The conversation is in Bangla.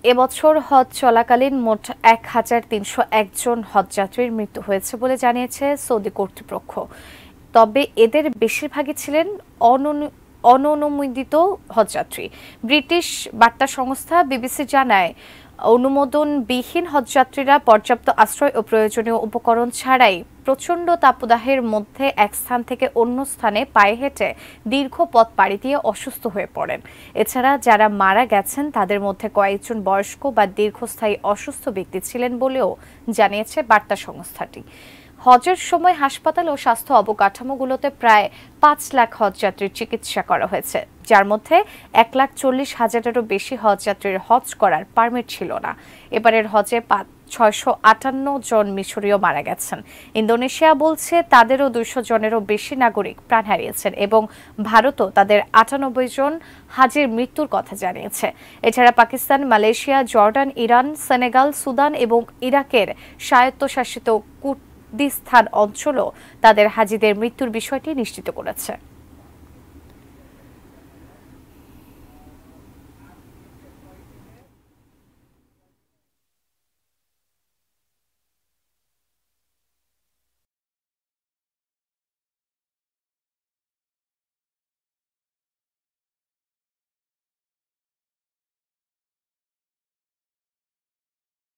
এবছর হজ চলাকালীন মোট ১,৩০১ জন হজযাত্রীর মৃত্যু হয়েছে বলে জানিয়েছে সৌদি কর্তৃপক্ষ। তবে এদের বেশিরভাগই ছিলেন অননুমোদিত হজযাত্রী। ব্রিটিশ বার্তা সংস্থা বিবিসি জানায়, অনুমোদনবিহীন হজযাত্রীরা পর্যাপ্ত আশ্রয় ও প্রয়োজনীয় উপকরণ ছাড়াই প্রচণ্ড তাপদাহের মধ্যে এক স্থান থেকে অন্য স্থানে পায়ে হেঁটে দীর্ঘ পথ পাড়ি দিয়ে অসুস্থ হয়ে পড়েন। এছাড়া যারা মারা গেছেন তাদের মধ্যে কয়েকজন বয়স্ক বা দীর্ঘস্থায়ী অসুস্থ ব্যক্তি ছিলেন বলেও জানিয়েছে বার্তা সংস্থাটি। হজের সময় হাসপাতাল ও স্বাস্থ্য অবকাঠামোগুলোতে প্রায় ৫ লাখ হজযাত্রীর চিকিৎসা করা হয়েছে, যার মধ্যে ১,৪০,০০০-এরও বেশি হজযাত্রীর হজ করার পারমিট ছিল না। এবারের হজে ৬৫৮ জন মিশরীয় মারা গেছেন। ইন্দোনেশিয়া বলছে তাদেরও ২০০ জনেরও বেশি নাগরিক প্রাণ হারিয়েছেন এবং ভারতও তাদের ৯৮ জন হাজির মৃত্যুর কথা জানিয়েছে। এছাড়া Pakistan, Malaysia, Jordan, Iran, Senegal, Sudan এবং ইরাকের স্বায়ত্তশাসিত কুর্দিস্তান অঞ্চলও তাদের হাজিদের মৃত্যুর বিষয়টি নিশ্চিত করেছে।